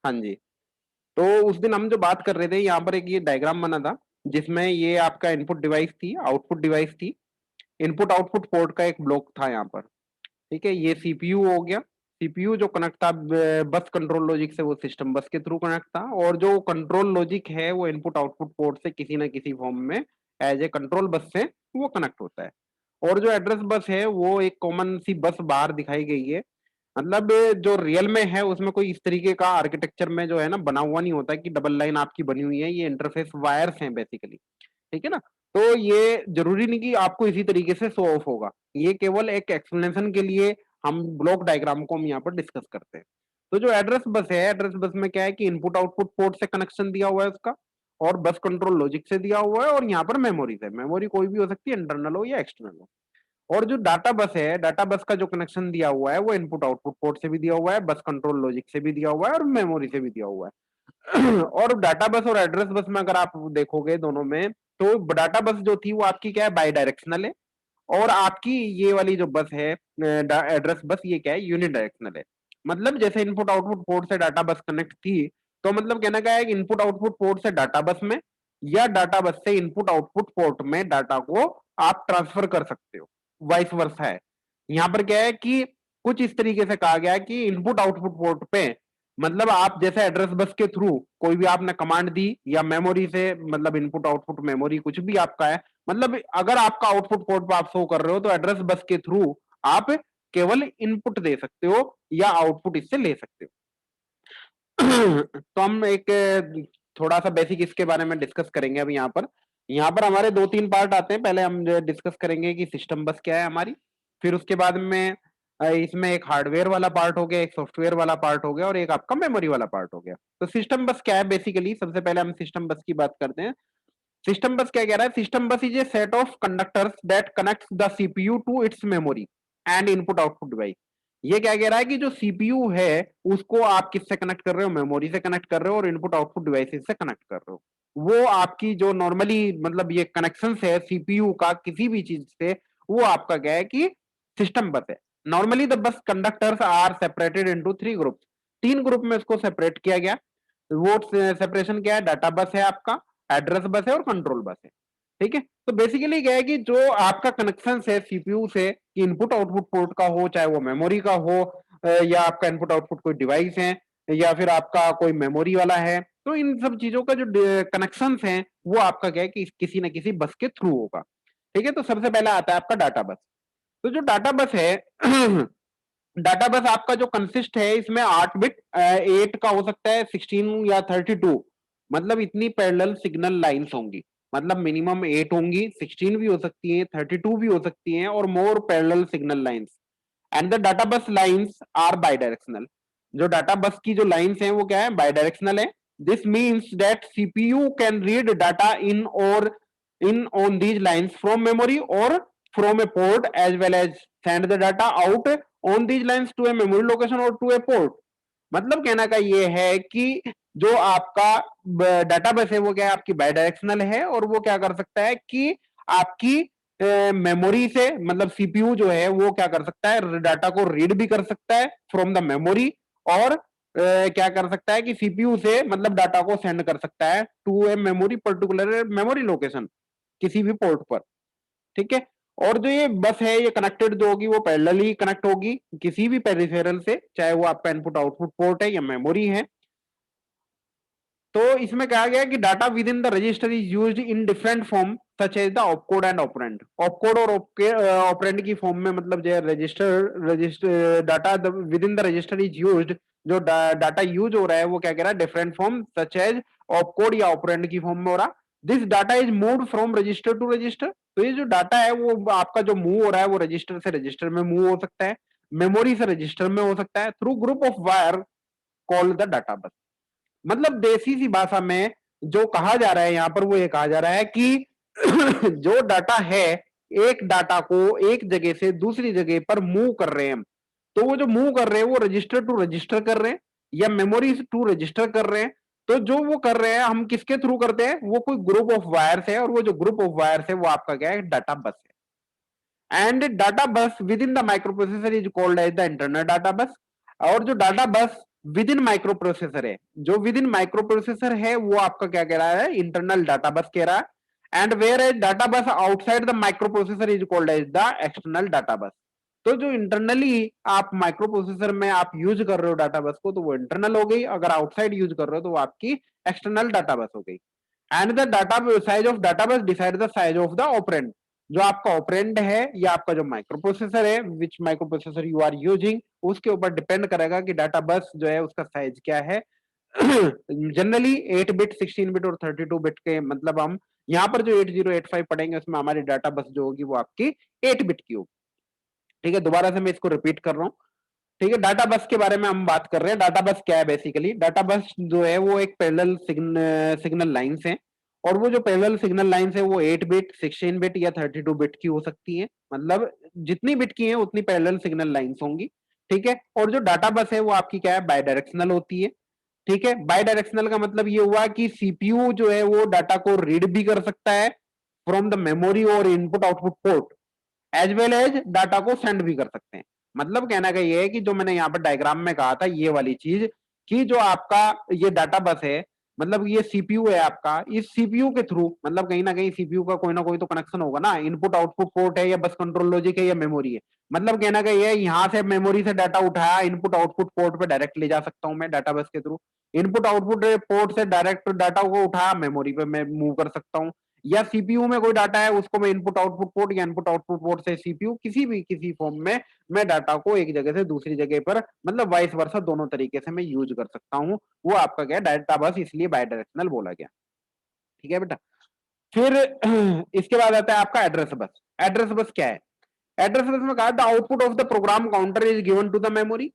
हाँ जी। तो उस दिन हम जो बात कर रहे थे, यहाँ पर एक ये डायग्राम बना था, जिसमें ये आपका इनपुट डिवाइस थी, आउटपुट डिवाइस थी, इनपुट आउटपुट पोर्ट का एक ब्लॉक था यहाँ पर। ठीक है, ये सीपीयू हो गया। सीपीयू जो कनेक्ट था बस कंट्रोल लॉजिक से, वो सिस्टम बस के थ्रू कनेक्ट था, और जो कंट्रोल लॉजिक है वो इनपुट आउटपुट पोर्ट से किसी ना किसी फॉर्म में एज ए कंट्रोल बस से वो कनेक्ट होता है। और जो एड्रेस बस है वो एक कॉमन सी बस बाहर दिखाई गई है। मतलब जो रियल में है उसमें कोई इस तरीके का आर्किटेक्चर में जो है ना बना हुआ नहीं होता कि डबल लाइन आपकी बनी हुई है, ये इंटरफेस वायर्स हैं बेसिकली। ठीक है ना। तो ये जरूरी नहीं कि आपको इसी तरीके से शो ऑफ होगा, ये केवल एक एक्सप्लेनेशन के लिए हम ब्लॉक डायग्राम को हम यहाँ पर डिस्कस करते हैं। तो जो एड्रेस बस है, एड्रेस बस में क्या है कि इनपुट आउटपुट पोर्ट से कनेक्शन दिया हुआ है उसका, और बस कंट्रोल लॉजिक से दिया हुआ है, और यहाँ पर मेमोरी से, मेमोरी कोई भी हो सकती है, इंटरनल हो या एक्सटर्नल हो। और जो डाटा बस है, डाटा बस का जो कनेक्शन दिया हुआ है वो इनपुट आउटपुट पोर्ट से भी दिया हुआ है, बस कंट्रोल लॉजिक से भी दिया हुआ है, और मेमोरी से भी दिया हुआ है। और डाटा बस और एड्रेस बस में अगर आप देखोगे दोनों में, तो डाटा बस जो थी वो आपकी क्या है, बाई डायरेक्शनल है। और आपकी ये वाली जो बस है एड्रेस बस, ये क्या है, यूनि डायरेक्शनल है। मतलब जैसे इनपुट आउटपुट पोर्ट से डाटा बस कनेक्ट थी, तो मतलब कहना क्या है कि इनपुट आउटपुट पोर्ट से डाटा बस में, या डाटा बस से इनपुट आउटपुट पोर्ट में डाटा को आप ट्रांसफर कर सकते हो, वाइस वर्सा है। यहाँ पर क्या है कि कुछ इस तरीके से कहा गया है कि इनपुट आउटपुट पोर्ट पे, मतलब आप जैसे एड्रेस बस के थ्रू कोई भी आपने कमांड दी, या मेमोरी से, मतलब इनपुट आउटपुट मेमोरी कुछ भी आपका है, मतलब अगर आपका आउटपुट पोर्ट पे आप शो कर रहे हो तो एड्रेस बस के थ्रू आप केवल इनपुट दे सकते हो या आउटपुट इससे ले सकते हो। तो हम एक थोड़ा सा बेसिक इसके बारे में डिस्कस करेंगे अब यहाँ पर। यहाँ पर हमारे दो तीन पार्ट आते हैं। पहले हम डिस्कस करेंगे कि सिस्टम बस क्या है हमारी, फिर उसके बाद में इसमें एक हार्डवेयर वाला पार्ट हो गया, एक सॉफ्टवेयर वाला पार्ट हो गया, और एक आपका मेमोरी वाला पार्ट हो गया। तो सिस्टम बस क्या है बेसिकली, सबसे पहले हम सिस्टम बस की बात करते हैं। सिस्टम बस क्या कह रहा है, system bus is a set of conductors that connects the CPU to its memory and input output device. ये क्या कह रहा है कि जो सीपीयू है उसको आप किससे कनेक्ट कर रहे हो, मेमोरी से कनेक्ट कर रहे हो, और इनपुट आउटपुट डिवाइसेस से कनेक्ट कर रहे हो। वो आपकी जो नॉर्मली, मतलब ये कनेक्शन है सीपीयू का किसी भी चीज से, वो आपका क्या है कि सिस्टम बस है। Normally the bus conductors are separated into three groups. तीन ग्रुप में इसको सेपरेट किया गया। वो सेपरेशन क्या है, डाटा बस है आपका, एड्रेस बस है, और कंट्रोल बस है। ठीक है। तो बेसिकली क्या है कि जो आपका कनेक्शन है सीपीयू से, इनपुट आउटपुट पोर्ट का हो, चाहे वो मेमोरी का हो, या आपका इनपुट आउटपुट कोई डिवाइस है, या फिर आपका कोई मेमोरी वाला है, तो इन सब चीजों का जो कनेक्शन है वो आपका क्या है कि किसी ना किसी बस के थ्रू होगा। ठीक है। तो सबसे पहला आता है आपका डाटा बस। तो जो डाटा बस है, डाटा बस आपका जो कंसिस्ट है, इसमें 8 बिट, 8 का हो सकता है, 16 या 32, मतलब इतनी पैरेलल सिग्नल लाइंस होंगी। मतलब मिनिमम 8 होंगी, 16 भी हो सकती हैं, 32 भी हो सकती हैं, और more parallel signal lines. And the data bus lines are bidirectional. जो डाटा बस की जो लाइंस हैं वो क्या है, बाई डायरेक्शनल है। This means that CPU can read data in or in on these lines from memory or from a port, as well as send the data out on these lines to a memory location or to a port। मतलब कहना का ये है कि जो आपका data bus है वो क्या है, आपकी बाई डायरेक्शनल है, और वो क्या कर सकता है कि आपकी मेमोरी से, मतलब सीपीयू जो है वो क्या कर सकता है, डाटा को रीड भी कर सकता है फ्रॉम द मेमोरी, और क्या कर सकता है कि सीपीयू से मतलब डाटा को सेंड कर सकता है to a memory, particular memory location, किसी भी पोर्ट पर। ठीक है। और जो ये बस है ये कनेक्टेड जो होगी वो पैरेलली कनेक्ट होगी किसी भी पेरिफेरल से, चाहे वो आपका इनपुट आउटपुट पोर्ट है या मेमोरी है। तो इसमें कहा गया कि data within the register is used in different form such as the opcode and operand. Opcode और ऑपरेंड की फॉर्म में, मतलब जो register data within the register is used, जो डाटा यूज हो रहा है वो क्या कह रहा है, different form such as opcode या ऑपरेंड की फॉर्म में हो रहा। This data is moved from register to register. तो ये जो डाटा है वो आपका जो मूव हो रहा है वो रजिस्टर से रजिस्टर में मूव हो सकता है, मेमोरी से रजिस्टर में हो सकता है, through group of wire called the data बस। मतलब देसी सी भाषा में जो कहा जा रहा है यहाँ पर वो ये कहा जा रहा है कि जो डाटा है, एक डाटा को एक जगह से दूसरी जगह पर मूव कर रहे हैं, तो वो जो मूव कर रहे हैं वो रजिस्टर टू रजिस्टर कर रहे हैं, या मेमोरी टू रजिस्टर कर रहे हैं। तो जो वो कर रहे हैं हम किसके थ्रू करते हैं, वो कोई ग्रुप ऑफ वायर्स है, और वो जो ग्रुप ऑफ वायर्स है वो आपका क्या है, डाटा बस है। And data bus within the microprocessor is called as the internal data bus. और जो data bus with in micro processor है, जो विद इन माइक्रो प्रोसेसर है वो आपका क्या कह रहा है, इंटरनल डाटा बस कह रहा है। And whereas data bus outside the microprocessor is called as the external data bus. तो जो इंटरनली आप माइक्रो प्रोसेसर में आप यूज कर रहे हो डाटा बस को, तो वो इंटरनल हो गई, अगर आउटसाइड यूज कर रहे हो तो वो आपकी एक्सटर्नल डाटा बस हो गई। And the data size of data बस decide the size of the operand. जो आपका ऑपरेंड है या आपका जो माइक्रो प्रोसेसर है, which microprocessor you are using, उसके ऊपर डिपेंड करेगा कि डाटा बस जो है उसका साइज क्या है। जनरली 8 बिट, 16 बिट और 32 बिट के, मतलब हम यहाँ पर जो 8085 पढ़ेंगे उसमें हमारी डाटा बस जो होगी वो आपकी 8 बिट की होगी। ठीक है, दोबारा से मैं इसको रिपीट कर रहा हूँ। ठीक है, डाटा बस के बारे में हम बात कर रहे हैं। डाटा बस क्या है? बेसिकली डाटा बस जो है वो एक पैरेलल सिग्नल लाइंस है, और वो जो पैरेलल सिग्नल लाइंस है वो 8 बिट, 16 बिट या 32 बिट की हो सकती है। मतलब जितनी बिट की है उतनी पैरेलल सिग्नल लाइंस होंगी। ठीक है, और जो डाटा बस है वो आपकी क्या है, बाय डायरेक्शनल होती है। ठीक है, बाय डायरेक्शनल का मतलब ये हुआ कि सीपीयू जो है वो डाटा को रीड भी कर सकता है फ्रॉम द मेमोरी और input output port, as well as data को सेंड भी कर सकते हैं। मतलब कहना का ये है कि जो मैंने यहाँ पर डायग्राम में कहा था ये वाली चीज, कि जो आपका ये डाटा बस है, मतलब ये सीपीयू है आपका, इस सीपीयू के थ्रू, मतलब कहीं ना कहीं सीपीयू का कोई ना कोई तो कनेक्शन होगा ना, इनपुट आउटपुट पोर्ट है या बस कंट्रोल लॉजिक है या मेमोरी है। मतलब कहना का ये है, यहाँ से मेमोरी से डाटा उठाया, इनपुट आउटपुट पोर्ट पे डायरेक्ट ले जा सकता हूँ मैं डाटा बस के थ्रू। इनपुट आउटपुट पोर्ट से डायरेक्ट डाटा को उठाया, मेमोरी पे मैं मूव कर सकता हूँ। या सीपीयू में कोई डाटा है उसको मैं इनपुट आउटपुट पोर्ट या इनपुट आउटपुट पोर्ट से सीपीयू, किसी भी किसी फॉर्म में मैं डाटा को एक जगह से दूसरी जगह पर, मतलब वाइस वर्सा दोनों तरीके से मैं यूज कर सकता हूँ। वो आपका क्या है, डाटा बस इसलिए बाय डायरेक्शनल बोला गया। ठीक है बेटा। फिर इसके बाद आता है आपका एड्रेस बस। एड्रेस बस क्या है? एड्रेस बस में कहा the output of the program counter is given to the memory.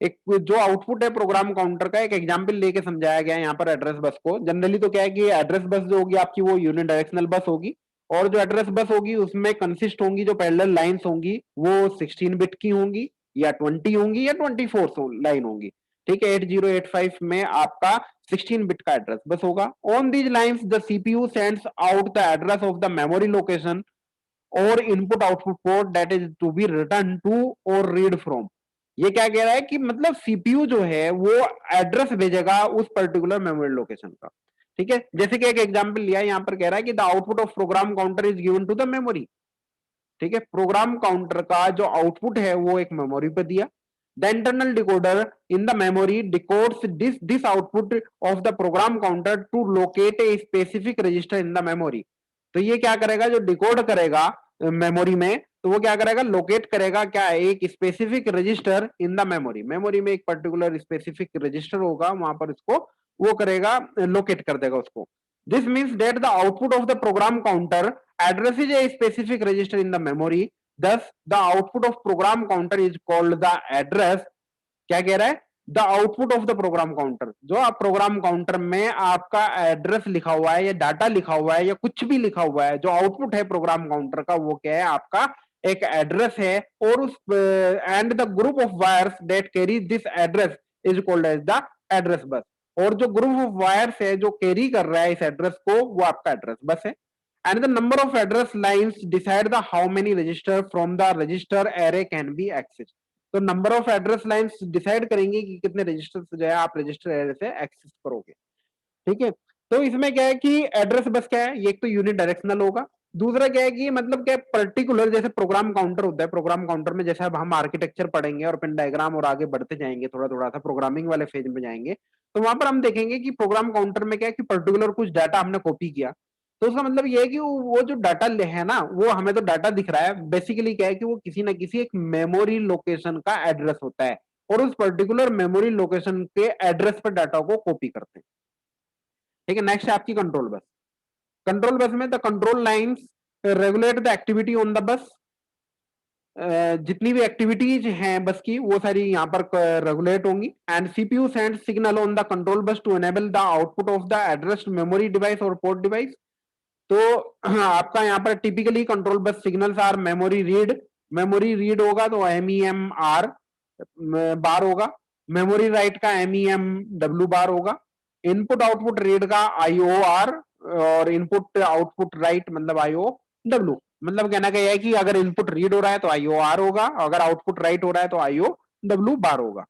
एक जो आउटपुट है प्रोग्राम काउंटर का, एक एग्जांपल लेके समझाया गया है यहाँ पर एड्रेस बस को। जनरली तो क्या है कि एड्रेस बस जो होगी आपकी वो यूनिडायरेक्शनल बस होगी, और जो एड्रेस बस होगी उसमें कंसिस्ट होंगी, जो पैरेलल लाइंस होंगी वो 16 बिट की होंगी या 20 होंगी या 24 लाइन होंगी। ठीक है, 8085 में आपका 16 बिट का एड्रेस बस होगा। On these lines the CPU sends out the address of the memory location or input output port that is to be written to or read from. ये क्या कह रहा है कि मतलब सीपीयू जो है वो एड्रेस भेजेगा उस पर्टिकुलर मेमोरी लोकेशन का। ठीक है, जैसे कि एक एग्जांपल लिया है, यहां पर कह रहा है कि the output of program counter is given to the memory. ठीक है, प्रोग्राम काउंटर का जो आउटपुट है वो एक मेमोरी पे दिया। The internal decoder in the memory decodes this output of the program counter to locate a specific register in the memory. तो ये क्या करेगा, जो डिकोड करेगा मेमोरी में, तो वो क्या करेगा, लोकेट करेगा क्या, एक specific register in the memory. Memory में एक पर्टिकुलर स्पेसिफिक रजिस्टर होगा, वहां पर इसको वो करेगा, लोकेट कर देगा उसको। This means that the output of the program counter addresses a specific register in the memory. Thus, the output of program counter is called the address. क्या कह रहा है? The output of the program counter, जो आप program counter में आपका address लिखा हुआ है या डाटा लिखा हुआ है या कुछ भी लिखा हुआ है, जो आउटपुट है प्रोग्राम काउंटर का वो क्या है, आपका एक एड्रेस है। और उस and the group of wires that carry this address is called as the address bus. और जो ग्रुप ऑफ वायर्स है जो कैरी कर रहा है इस एड्रेस को, वो आपका एड्रेस बस है। And the number of address lines decide the how many register from the register array can be accessed. तो number of address lines decide करेंगे कि कितने रजिस्टर जो है आप रजिस्टर एरे से एक्सेस करोगे। ठीक है, तो इसमें क्या है कि एड्रेस बस क्या है, ये एक तो यूनिट डायरेक्शनल होगा। दूसरा क्या है कि मतलब क्या पर्टिकुलर, जैसे प्रोग्राम काउंटर होता है, प्रोग्राम काउंटर में जैसे अब हम आर्किटेक्चर पढ़ेंगे और पिन डायग्राम और आगे बढ़ते जाएंगे, थोड़ा थोड़ा सा प्रोग्रामिंग वाले फेज में जाएंगे, तो वहां पर हम देखेंगे कि प्रोग्राम काउंटर में क्या है कि पर्टिकुलर कुछ डाटा हमने कॉपी किया, तो उसका मतलब ये है कि वो जो डाटा है ना, वो हमें तो डाटा दिख रहा है, बेसिकली क्या है कि वो किसी ना किसी एक मेमोरी लोकेशन का एड्रेस होता है, और उस पर्टिकुलर मेमोरी लोकेशन के एड्रेस पर डाटा को कॉपी करते हैं। ठीक है, नेक्स्ट है आपकी कंट्रोल बस। कंट्रोल बस में the contour lines regulate the activity on the bus. जितनी भी एक्टिविटीज हैं बस की वो सारी यहाँ पर रेगुलेट होंगी। And CPU send signal on the control bus to enable the output of the addressed memory device और पोर्ट डिवाइस। तो आपका यहाँ पर typically control bus signals are memory read. Memory read होगा तो MEMR बार होगा। Memory write का MEMW bar होगा। इनपुट आउटपुट रीड का IOR, और इनपुट आउटपुट राइट मतलब IOW। मतलब कहना क्या है कि अगर इनपुट रीड हो रहा है तो IOR होगा, अगर आउटपुट राइट हो रहा है तो IOW बार होगा।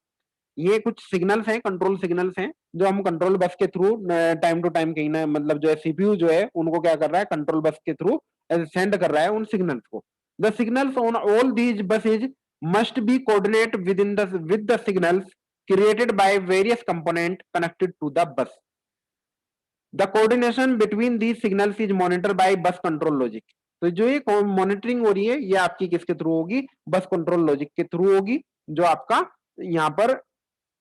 ये कुछ सिग्नल्स हैं, कंट्रोल सिग्नल्स हैं, जो हम कंट्रोल बस के थ्रू टाइम टू टाइम कहीं ना मतलब जो है सीपीयू जो है उनको क्या कर रहा है, कंट्रोल बस के थ्रू सेंड कर रहा है उन सिग्नल्स को। The signals on all these buses must be coordinate with the signals created by various component connected to the bus. The coordination between these signals is monitored by bus control logic. तो जो ये monitoring हो रही है ये आपकी किसके through होगी, बस कंट्रोल लॉजिक के थ्रू होगी, जो आपका यहाँ पर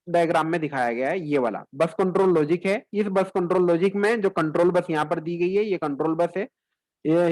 डायग्राम में दिखाया गया है, ये वाला बस कंट्रोल लॉजिक है। इस बस कंट्रोल लॉजिक में जो कंट्रोल बस यहाँ पर दी गई है, ये कंट्रोल बस है।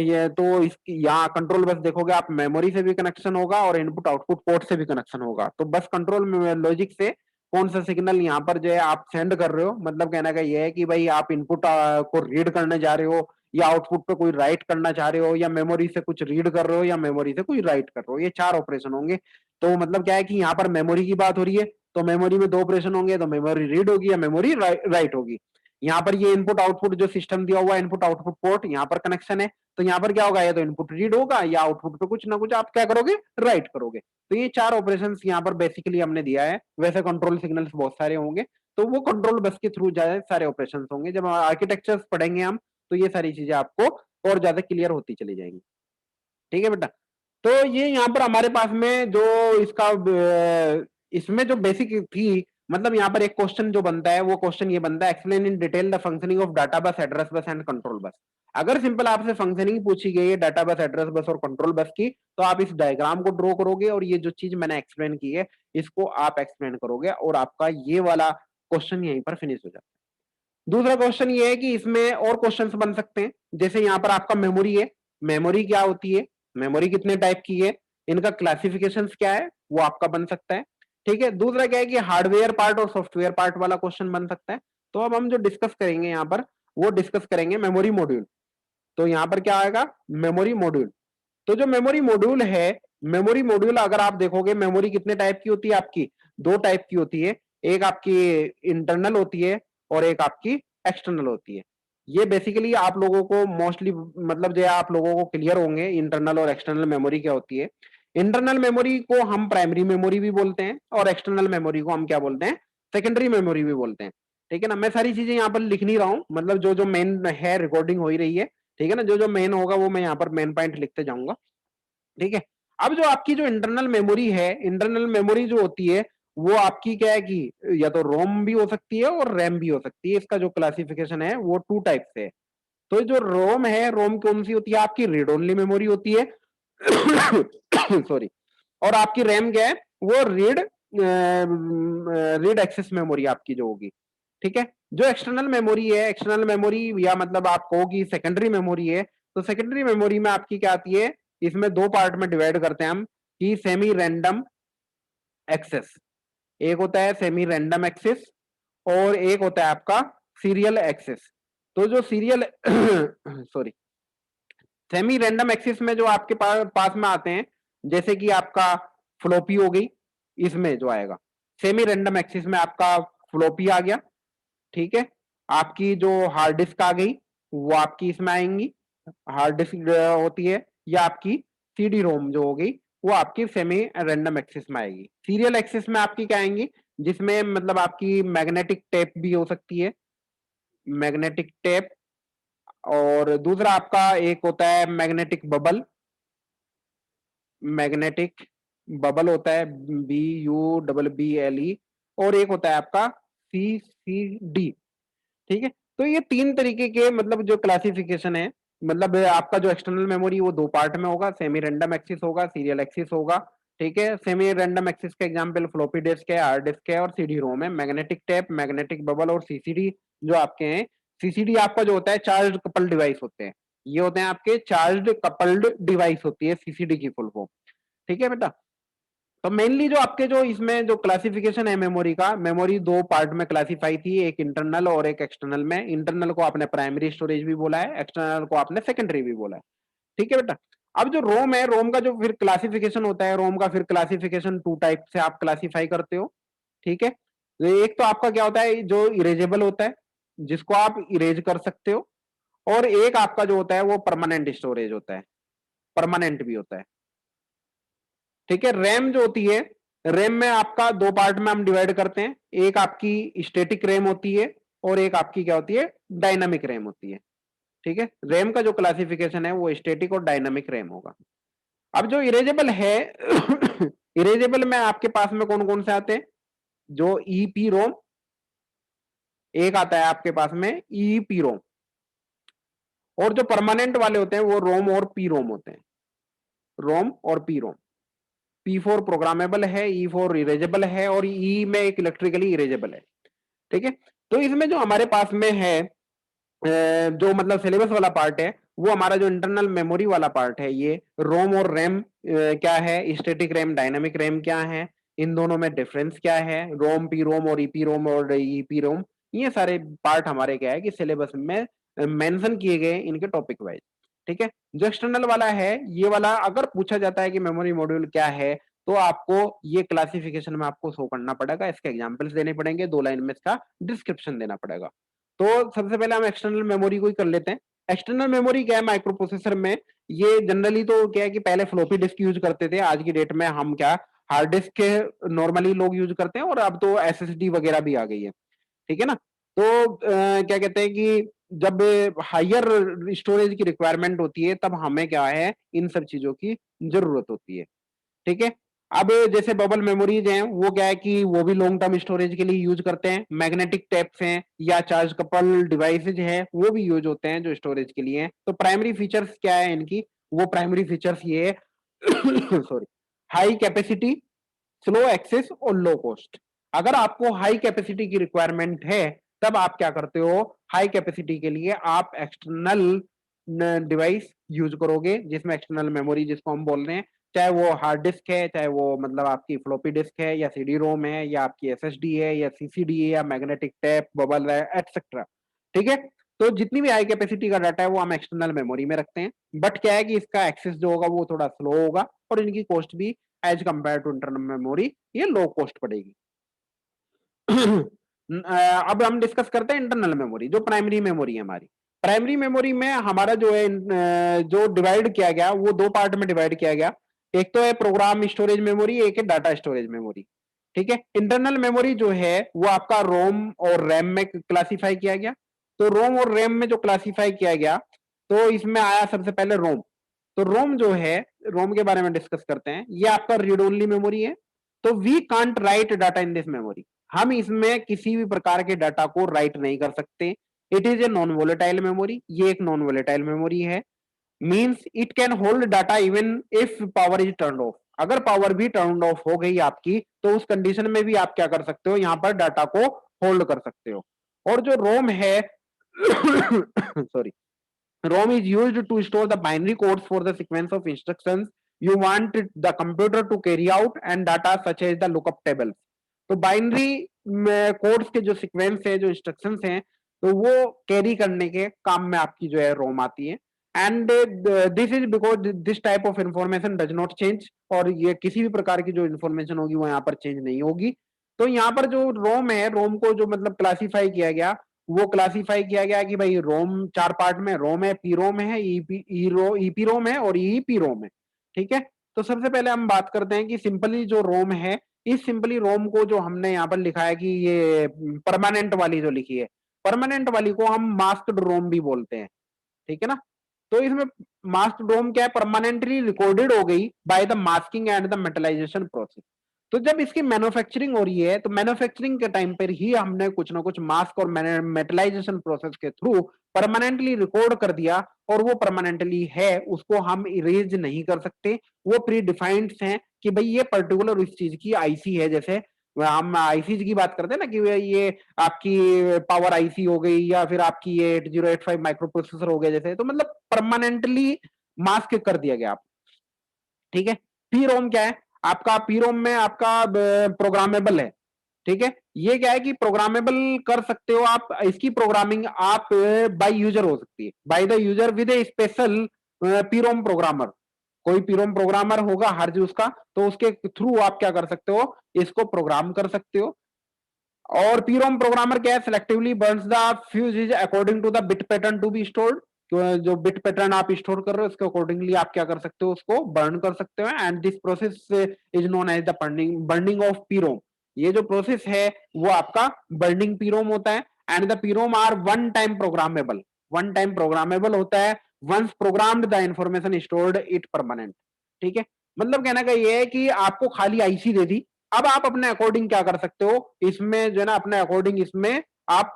ये तो इसकी यहाँ कंट्रोल बस देखोगे आप, मेमोरी से भी कनेक्शन होगा और इनपुट आउटपुट पोर्ट से भी कनेक्शन होगा। तो बस कंट्रोल लॉजिक से कौन सा सिग्नल यहाँ पर जो है आप सेंड कर रहे हो, मतलब कहने का ये है कि भाई आप इनपुट को रीड करने जा रहे हो, या आउटपुट पे कोई राइट करना चाह रहे हो, या मेमोरी से कुछ रीड कर रहे हो, या मेमोरी से कोई राइट कर रहे हो। ये 4 ऑपरेशन होंगे। तो मतलब क्या है कि यहाँ पर मेमोरी की बात हो रही है, तो मेमोरी में 2 ऑपरेशन होंगे, तो मेमोरी रीड होगी या मेमोरी राइट होगी। यहाँ पर ये इनपुट आउटपुट जो सिस्टम दिया हुआ है, इनपुट आउटपुट पोर्ट, यहाँ पर कनेक्शन है, तो यहाँ पर क्या होगा, या तो इनपुट रीड होगा या आउटपुट पे कुछ ना कुछ आप क्या करोगे, राइट करोगे। तो ये 4 ऑपरेशंस यहाँ पर बेसिकली हमने दिया है। वैसे कंट्रोल सिग्नल्स बहुत सारे होंगे, तो वो कंट्रोल बस के थ्रू ज्यादा सारे ऑपरेशंस होंगे। जब आर्किटेक्चर पढ़ेंगे हम, तो ये सारी चीजें आपको और ज्यादा क्लियर होती चली जाएंगी। ठीक है बेटा। तो ये यहाँ पर हमारे पास में जो इसका इसमें जो बेसिक थी, मतलब यहाँ पर एक क्वेश्चन जो बनता है, वो क्वेश्चन ये बनता है, explain in detail the functioning of data बस, address bus and control bus. अगर सिंपल आपसे फंक्शनिंग पूछी गई है डाटा बस, एड्रेस बस और कंट्रोल बस की, तो आप इस डायग्राम को ड्रॉ करोगे और ये जो चीज मैंने एक्सप्लेन की है इसको आप एक्सप्लेन करोगे, और आपका ये वाला क्वेश्चन यहीं पर फिनिश हो जाता है। दूसरा क्वेश्चन ये है कि इसमें और क्वेश्चंस बन सकते हैं, जैसे यहाँ पर आपका मेमोरी है, मेमोरी क्या होती है, मेमोरी कितने टाइप की है, इनका क्लासिफिकेशन क्या है, वो आपका बन सकता है। ठीक है। दूसरा क्या है कि हार्डवेयर पार्ट और सॉफ्टवेयर पार्ट वाला क्वेश्चन बन सकता है। तो अब हम जो डिस्कस करेंगे यहाँ पर, वो डिस्कस करेंगे मेमोरी मॉड्यूल। तो यहाँ पर क्या आएगा, मेमोरी मॉड्यूल। तो जो मेमोरी मॉड्यूल है, मेमोरी मॉड्यूल अगर आप देखोगे, मेमोरी कितने टाइप की होती है आपकी, 2 टाइप की होती है। एक आपकी इंटरनल होती है और एक आपकी एक्सटर्नल होती है। ये बेसिकली आप लोगों को मोस्टली मतलब जो है आप लोगों को क्लियर होंगे इंटरनल और एक्सटर्नल मेमोरी क्या होती है। इंटरनल मेमोरी को हम प्राइमरी मेमोरी भी बोलते हैं, और एक्सटर्नल मेमोरी को हम क्या बोलते हैं, सेकेंडरी मेमोरी भी बोलते हैं। ठीक है ना। मैं सारी चीजें यहाँ पर लिख नहीं रहा हूँ, मतलब जो जो मेन है रिकॉर्डिंग हो ही रही है। ठीक है ना। जो जो मेन होगा वो मैं यहाँ पर मेन पॉइंट लिखते जाऊंगा। ठीक है। अब जो आपकी जो इंटरनल मेमोरी है, इंटरनल मेमोरी जो होती है वो आपकी क्या है कि या तो रोम भी हो सकती है और रैम भी हो सकती है। इसका जो क्लासिफिकेशन है वो 2 टाइप से है। तो जो रोम है, रोम कौन सी होती है आपकी, रीड ओनली मेमोरी होती है। सॉरी। और आपकी रैम क्या है, वो रीड एक्सेस मेमोरी आपकी जो होगी। ठीक है। जो एक्सटर्नल मेमोरी है, एक्सटर्नल मेमोरी या मतलब आप कहो कि सेकेंडरी मेमोरी है, तो सेकेंडरी मेमोरी में आपकी क्या आती है, इसमें 2 पार्ट में डिवाइड करते हैं हम, कि सेमी रैंडम एक्सेस। एक होता है सेमी रैंडम एक्सेस और एक होता है आपका सीरियल एक्सेस। तो जो serial sorry, semi random access में जो आपके पास में आते हैं, जैसे कि आपका फ्लोपी हो गई, इसमें जो आएगा सेमी रैंडम एक्सेस में आपका फ्लोपी आ गया। ठीक है। आपकी जो हार्ड डिस्क आ गई, वो आपकी इसमें आएंगी, हार्ड डिस्क होती है, या आपकी सीडी रोम जो हो गई, वो आपकी सेमी रैंडम एक्सेस में आएगी। सीरियल एक्सेस में आपकी क्या आएंगी, जिसमें मतलब आपकी मैग्नेटिक टेप भी हो सकती है, मैग्नेटिक टेप। और दूसरा आपका एक होता है मैग्नेटिक बबल, मैग्नेटिक बबल होता है, BUBBLE। और एक होता है आपका CCD। ठीक है। तो ये 3 तरीके के मतलब जो क्लासिफिकेशन है, मतलब आपका जो एक्सटर्नल मेमोरी वो 2 पार्ट में होगा, सेमी रैंडम एक्सिस होगा, सीरियल एक्सिस होगा। ठीक है। सेमी रैंडम एक्सिस का एग्जांपल फ्लॉपी डिस्क है, हार्ड डिस्क है और सीडी रोम है। मैग्नेटिक टेप, मैग्नेटिक बबल और सीसीडी जो आपके हैं, सीसीडी आपका जो होता है चार्ज कपल्ड डिवाइस होते हैं। ये होते हैं आपके चार्ज कपल्ड डिवाइस होती है सीसीडी की फुल फॉर्म। ठीक है बेटा। तो मेनली जो आपके जो इसमें जो क्लासिफिकेशन है मेमोरी का, मेमोरी 2 पार्ट में क्लासिफाई थी, एक इंटरनल और एक एक्सटर्नल में। इंटरनल को आपने प्राइमरी स्टोरेज भी बोला है, एक्सटर्नल को आपने सेकेंडरी भी बोला है। ठीक है बेटा। अब जो रोम है, रोम का जो फिर क्लासिफिकेशन होता है, रोम का फिर क्लासिफिकेशन 2 टाइप से आप क्लासिफाई करते हो। ठीक है। तो एक तो आपका क्या होता है, जो इरेजेबल होता है, जिसको आप इरेज कर सकते हो। और एक आपका जो होता है वो परमानेंट स्टोरेज होता है, परमानेंट भी होता है। ठीक है। रैम जो होती है, रैम में आपका दो पार्ट में हम डिवाइड करते हैं, एक आपकी स्टैटिक रैम होती है और एक आपकी क्या होती है, डायनामिक रैम होती है। ठीक है, रैम का जो क्लासिफिकेशन है वो स्टैटिक और डायनामिक रैम होगा। अब जो इरेजेबल है इरेजेबल में आपके पास में कौन कौन से आते हैं, जो ईपी रोम, एक आता है आपके पास में ईपी रोम, और जो परमानेंट वाले होते हैं वो रोम और पी रोम होते हैं, रोम और P ROM. P four programmable है, ई फोर इरेजेबल है, और ई में एक इलेक्ट्रिकली इरेजेबल है। ठीक है, तो इसमें जो हमारे पास में है जो मतलब सिलेबस वाला पार्ट है, वो हमारा जो इंटरनल मेमोरी वाला पार्ट है, ये रोम और रैम क्या है, स्टैटिक रैम डायनामिक रैम क्या है, इन दोनों में डिफरेंस क्या है, रोम पी रोम और ईपी रोम और ईपी रोम, ये सारे पार्ट हमारे क्या है कि सिलेबस में मेंशन किए गए इनके टॉपिक वाइज। ठीक है, जो एक्सटर्नल वाला है, ये वाला अगर पूछा जाता है कि मेमोरी मॉड्यूल क्या है, तो आपको ये क्लासिफिकेशन में आपको शो करना पड़ेगा, इसके एग्जाम्पल्स देने पड़ेंगे, 2 लाइन में इसका डिस्क्रिप्शन देना पड़ेगा। तो सबसे पहले हम एक्सटर्नल मेमोरी को ही कर लेते हैं। एक्सटर्नल मेमोरी क्या है माइक्रो प्रोसेसर में, ये जनरली तो क्या है कि पहले फ्लॉपी डिस्क यूज करते थे, आज की डेट में हम क्या हार्ड डिस्क के नॉर्मली लोग यूज करते हैं, और अब तो एसएसडी वगैरह भी आ गई है। ठीक है ना, तो क्या कहते हैं कि जब हायर स्टोरेज की रिक्वायरमेंट होती है, तब हमें क्या है इन सब चीजों की जरूरत होती है। ठीक है, अब जैसे बबल मेमोरीज हैं, वो क्या है कि वो भी लॉन्ग टर्म स्टोरेज के लिए यूज करते हैं, मैग्नेटिक टैप्स हैं या चार्ज कपल डिवाइसेज हैं, वो भी यूज होते हैं जो स्टोरेज के लिए हैं। तो प्राइमरी फीचर्स क्या है इनकी, वो प्राइमरी फीचर्स ये है sorry, high capacity, slow access और लो कॉस्ट। अगर आपको हाई कैपेसिटी की रिक्वायरमेंट है, तब आप क्या करते हो, हाई कैपेसिटी के लिए आप एक्सटर्नल डिवाइस यूज करोगे, जिसमें एक्सटर्नल मेमोरी जिसको हम बोल रहे हैं, चाहे वो हार्ड डिस्क है, चाहे वो मतलब आपकी फ्लोपी डिस्क है, या सीडी रोम है, या आपकी एसएसडी है, या सीसीडी है, या मैग्नेटिक टैप, बबल है, एटसेट्रा। ठीक है, तो जितनी भी हाई कैपेसिटी का डाटा है वो हम एक्सटर्नल मेमोरी में रखते हैं, बट क्या है कि इसका एक्सेस जो होगा वो थोड़ा स्लो होगा, और इनकी कॉस्ट भी as compare to internal memory ये लो कॉस्ट पड़ेगी। अब हम डिस्कस करते हैं इंटरनल मेमोरी, जो प्राइमरी मेमोरी है हमारी। प्राइमरी मेमोरी में हमारा जो है जो डिवाइड किया गया वो दो पार्ट में डिवाइड किया गया, एक तो है प्रोग्राम स्टोरेज मेमोरी, एक है डाटा स्टोरेज मेमोरी। ठीक है, इंटरनल मेमोरी जो है वो आपका रोम और रैम में क्लासिफाई किया गया। तो रोम और रैम में जो क्लासिफाई किया गया, तो इसमें आया सबसे पहले रोम। तो रोम जो है, रोम के बारे में डिस्कस करते हैं, ये आपका रीड ओनली मेमोरी है। तो we can't write data in this memory, हम इसमें किसी भी प्रकार के डाटा को राइट नहीं कर सकते। It is a non volatile memory, ये एक नॉन वोलेटाइल मेमोरी है। Means it can hold data even if power is turn off, अगर पावर भी टर्न ऑफ हो गई आपकी, तो उस कंडीशन में भी आप क्या कर सकते हो, यहां पर डाटा को होल्ड कर सकते हो। और जो रोम है sorry, ROM is used to store the binary codes for the sequence of instructions you want the computer to carry out and data such as the lookup tables. तो बाइनरी कोड्स के जो sequence है, जो instructions हैं, तो वो carry करने के काम में आपकी जो है रोम आती है। And this is because this type of information does not change, और ये किसी भी प्रकार की जो इंफॉर्मेशन होगी वो यहाँ पर चेंज नहीं होगी। तो यहाँ पर जो रोम है, रोम को जो मतलब क्लासीफाई किया गया, वो क्लासीफाई किया गया कि भाई रोम चार पार्ट में, रोम है, पी रोम है, ईपी रोम है और ईपी रोम है। ठीक है, तो सबसे पहले हम बात करते हैं कि सिंपली जो रोम है, इस सिंपली रोम को जो हमने यहाँ पर लिखा है कि ये परमानेंट वाली जो लिखी है, परमानेंट वाली को हम मास्क्ड रोम भी बोलते हैं। ठीक है ना, तो इसमें मास्क्ड रोम क्या है, परमानेंटली रिकॉर्डेड हो गई by the masking and the metallisation process. तो जब इसकी मैन्युफैक्चरिंग हो रही है, तो मैन्युफैक्चरिंग के टाइम पर ही हमने कुछ ना कुछ मास्क और मेटलाइजेशन प्रोसेस के थ्रू परमानेंटली रिकॉर्ड कर दिया, और वो परमानेंटली है, उसको हम इरेज नहीं कर सकते। वो प्री डिफाइंड हैं कि भाई ये पर्टिकुलर इस चीज की आईसी है, जैसे हम आईसी की बात करते हैं ना कि ये आपकी पावर आईसी हो गई, या फिर आपकी ये 8085 माइक्रो प्रोसेसर हो गया, जैसे तो मतलब परमानेंटली मास्क कर दिया गया। ठीक है, पी रोम क्या है, आपका पी रोम में आपका प्रोग्रामेबल है। ठीक है, ये क्या है कि प्रोग्रामेबल कर सकते हो आप, इसकी प्रोग्रामिंग आप बाय यूजर हो सकती है, bye the user with a special P ROM programmer. कोई पी रोम प्रोग्रामर होगा हर जी उसका, तो उसके थ्रू आप क्या कर सकते हो, इसको प्रोग्राम कर सकते हो। और पी रोम प्रोग्रामर क्या है, selectively burns the fuse according to the bit pattern to be stored, जो बिट पैटर्न आप स्टोर कर रहे हो उसके अकॉर्डिंगली आप क्या कर सकते हो, उसको बर्न कर सकते हो। And this process is known as the burning of PROM. ये जो प्रोसेस है वो आपका बर्निंग पीरोम होता है। And the PROM are one time programmable, one time programmable होता है। Once programmed the information stored it permanent. ठीक है, मतलब कहने का ये है कि आपको खाली आईसी दे दी, अब आप अपने अकॉर्डिंग क्या कर सकते हो इसमें, जो है ना अपने अकॉर्डिंग इसमें आप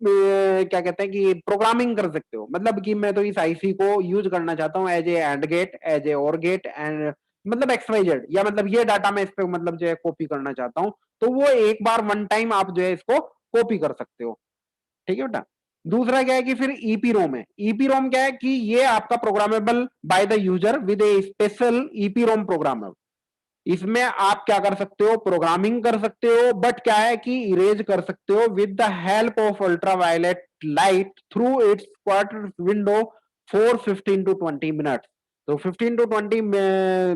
क्या कहते हैं कि प्रोग्रामिंग कर सकते हो। मतलब कि मैं तो इस आईसी को यूज करना चाहता हूँ as a and gate, as a or gate, and मतलब XYZ, या मतलब ये डाटा मैं इस पे मतलब जो है कॉपी करना चाहता हूँ, तो वो एक बार वन टाइम आप जो है इसको कॉपी कर सकते हो। ठीक है बेटा। दूसरा क्या है कि फिर ईपी रोम है। ईपी रोम क्या है कि ये आपका programmable by the user with a special EP ROM programmer. इसमें आप क्या कर सकते हो, प्रोग्रामिंग कर सकते हो, बट क्या है कि इरेज कर सकते हो with the help of ultraviolet light through it's quarter window for 15 to 20 minutes. तो 15 to 20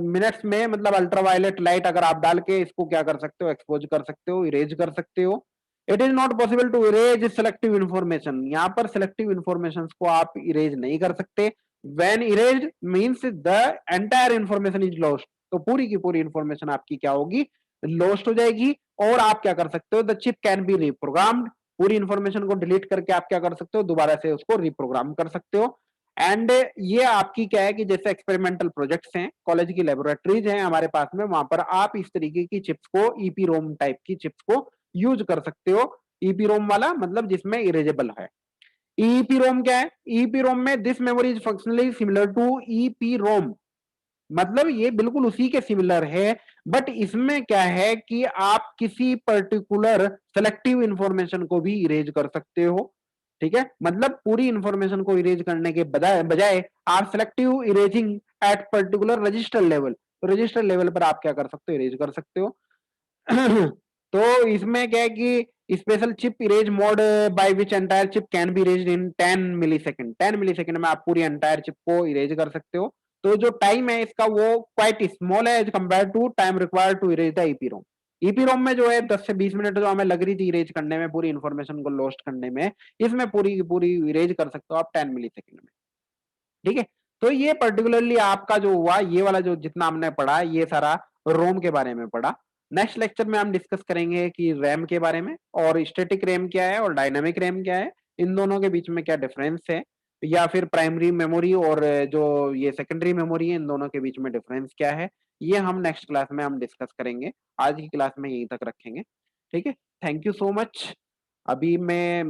मिनट्स में मतलब अल्ट्रावायलेट लाइट अगर आप डाल के इसको क्या कर सकते हो, एक्सपोज कर सकते हो, इरेज कर सकते हो। It is not possible to erase selective information. यहाँ पर सेलेक्टिव इंफॉर्मेशन को आप इरेज नहीं कर सकते। when erased means the entire information is lost। तो पूरी की पूरी इंफॉर्मेशन आपकी क्या होगी, लॉस्ट हो जाएगी। और आप क्या कर सकते हो, द चिप कैन बी रिप्रोग्राम्ड। पूरी इंफॉर्मेशन को डिलीट करके आप क्या कर सकते हो, दोबारा से उसको रिप्रोग्राम कर सकते हो। एंड ये आपकी क्या है कि जैसे एक्सपेरिमेंटल प्रोजेक्ट्स हैं, कॉलेज की लेबोरेटरीज हैं हमारे पास में, वहां पर आप इस तरीके की चिप्स को, ईपी रोम टाइप की चिप्स को यूज कर सकते हो। ईपी रोम वाला मतलब जिसमें इरेजेबल है। EEPROM क्या है, EEPROM में this memory is functionally similar to EPROM। मतलब ये बिल्कुल उसी के सिमिलर है, बट इसमें क्या है कि आप किसी पर्टिकुलर सेलेक्टिव इंफॉर्मेशन को भी इरेज कर सकते हो। ठीक है, मतलब पूरी इंफॉर्मेशन को इरेज करने के बजाय बजाय आप selective erasing at particular register level, तो रजिस्टर लेवल पर आप क्या कर सकते हो, इरेज कर सकते हो। तो इसमें क्या है कि special chip erase mode by which entire chip can be erased in 10 millisecond. 10 millisecond में आप पूरी एंटायर चिप को इरेज कर सकते हो। तो जो टाइम है इसका वो क्वाइट स्मॉल है as compare to time required to erase the EPROM. EPROM में जो है 10 से 20 मिनट जो हमें लग रही थी इरेज करने में, पूरी इंफॉर्मेशन को लॉस्ट करने में, इसमें पूरी की पूरी इरेज कर सकते हो आप 10 मिलीसेकंड में। ठीक है, तो ये पर्टिकुलरली आपका जो हुआ, ये वाला जो जितना हमने पढ़ा ये सारा रोम के बारे में पढ़ा। नेक्स्ट लेक्चर में हम डिस्कस करेंगे कि रैम के बारे में, और स्टैटिक रैम क्या है और डायनामिक रैम क्या है, इन दोनों के बीच में क्या डिफरेंस है, या फिर प्राइमरी मेमोरी और जो ये सेकेंडरी मेमोरी है इन दोनों के बीच में डिफरेंस क्या है, ये हम नेक्स्ट क्लास में हम डिस्कस करेंगे। आज की क्लास में यहीं तक रखेंगे। ठीक है, थैंक यू सो मच। अभी मैं